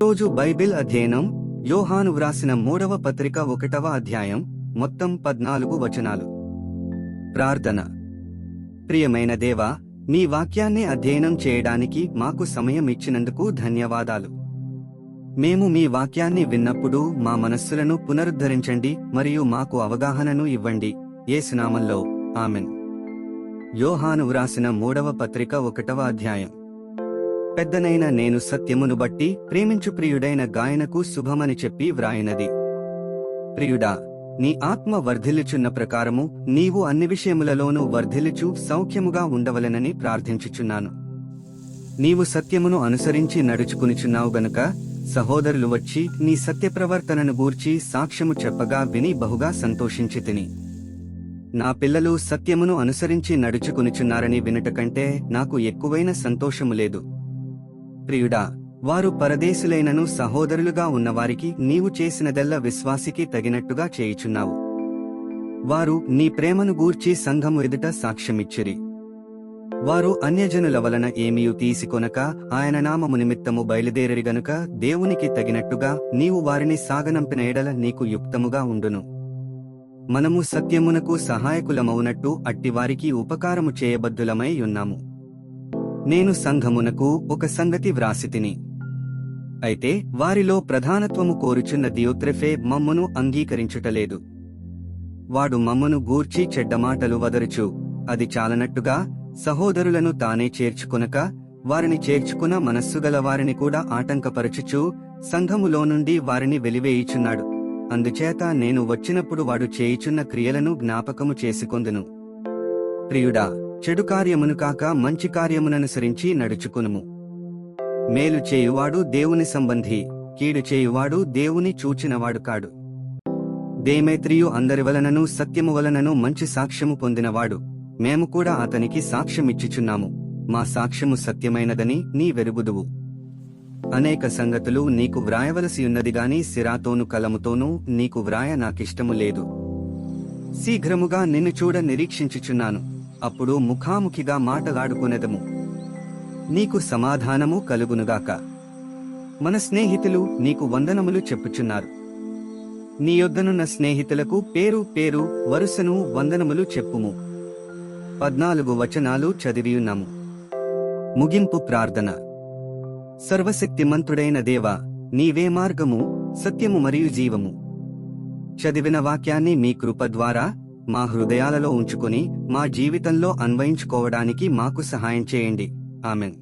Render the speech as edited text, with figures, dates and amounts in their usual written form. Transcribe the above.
రోజు బైబిల్ అధ్యయనం యోహాను వ్రాసిన 3వ పత్రిక 1వ అధ్యాయం మొత్తం 14 వచనాలు. ప్రార్థన. ప్రియమైన దేవా, మీ వాక్యాన్ని అధ్యయనం చేయడానికి మాకు సమయం ఇచ్చినందుకు ధన్యవాదాలు. మేము మీ వాక్యాన్ని విన్నప్పుడు మా మనస్సులను పునరుద్ధరించండి మరియు మాకు అవగాహనను ఇవ్వండి. యేసు నామములో ఆమెన్. యోహాను వ్రాసిన 3వ పత్రిక 1వ అధ్యాయం. పెద్దనైన నేను సత్యమును బట్టి ప్రేమించు ప్రియుడైన గాయనకు శుభమని చెప్పి వ్రాయినది. ప్రియుడా, నీ ఆత్మ వర్ధిల్లుచున్న ప్రకారము నీవు అన్ని విషయములలోనూ వర్ధిల్లుచు సౌఖ్యముగా ఉండవలెనని ప్రార్థించుచున్నాను. నీవు సత్యమును అనుసరించి నడుచుకునిచున్నావు గనుక సహోదరులు వచ్చి నీ సత్యప్రవర్తనను గూర్చి సాక్ష్యము చెప్పగా విని బహుగా సంతోషించితిని. నా పిల్లలు సత్యమును అనుసరించి నడుచుకునిచున్నారని వినుట కంటే నాకు ఎక్కువైన సంతోషము లేదు. ప్రియుడా, వారు పరదేశులైనను సహోదరులుగా ఉన్నవారికి నీవు చేసినదెల్ల విశ్వాసికి తగినట్టుగా చేయుచున్నావు. వారు నీ ప్రేమను గూర్చి సంఘము ఎదుట సాక్ష్యమిచ్చిరి. వారు అన్యజనుల వలన ఏమీయు తీసుకొనక ఆయన నామము నిమిత్తము బయలుదేరిరి గనుక దేవునికి తగినట్టుగా నీవు వారిని సాగనంపిన ఎడల నీకు యుక్తముగా ఉండును. మనము సత్యమునకు సహాయకులమవునట్టు అట్టివారికి ఉపకారము చేయబద్దులమై ఉన్నాము. నేను సంఘమునకు ఒక సంగతి వ్రాసితిని. అయితే వారిలో ప్రధానత్వము కోరుచున్న దియోత్రెఫే మమ్మును అంగీకరించుటలేదు. వాడు మమ్మును గూర్చి చెడ్డమాటలు వదరుచు అది చాలనట్టుగా సహోదరులను తానే చేర్చుకొనక వారిని చేర్చుకున్న మనస్సుగల వారిని కూడా ఆటంకపరచుచు సంఘములో నుండి వారిని వెలివేయుచున్నాడు. అందుచేత నేను వచ్చినప్పుడు వాడు చేయుచున్న క్రియలను జ్ఞాపకము చేసుకొందును. ప్రియుడా, చెడు కార్యమును కాక మంచి కార్యముననుసరించి నడుచుకునుము. మేలు చేయువాడు దేవుని సంబంధి, కీడు చేయువాడు దేవుని చూచినవాడు కాడు. దేమేత్రియు అందరి వలనను సత్యము వలనను మంచి సాక్ష్యము పొందినవాడు. మేము కూడా అతనికి సాక్ష్యమిచ్చుచున్నాము. మా సాక్ష్యము సత్యమైనదని నీ వెరుగుదువు. అనేక సంగతులు నీకు వ్రాయవలసియున్నదిగాని సిరాతోను కలముతోనూ నీకు వ్రాయ నాకిష్టము లేదు. శీఘ్రముగా నిన్ను చూడ నిరీక్షించుచున్నాను. అప్పుడు ముఖాముఖిగా మాటలాడుకునేదము. నీకు సమాధానము కలుగునుగాక. మన స్నేహితులు నీకు వందనములు చెప్పుచున్నారు. నీ యొద్దనున్న స్నేహితులకు పేరు పేరు వరుసను వందనములు చెప్పుము. 14 వచనాలు చదివియున్నాము. ముగింపు ప్రార్థన. సర్వశక్తిమంతుడైన దేవా, నీవే మార్గము, సత్యము మరియు జీవము. చదివిన వాక్యాన్ని మీ కృప ద్వారా మా హృదయాలలో ఉంచుకొని మా జీవితంలో అన్వయించుకోవడానికి మాకు సహాయం చేయండి. ఆమెన్.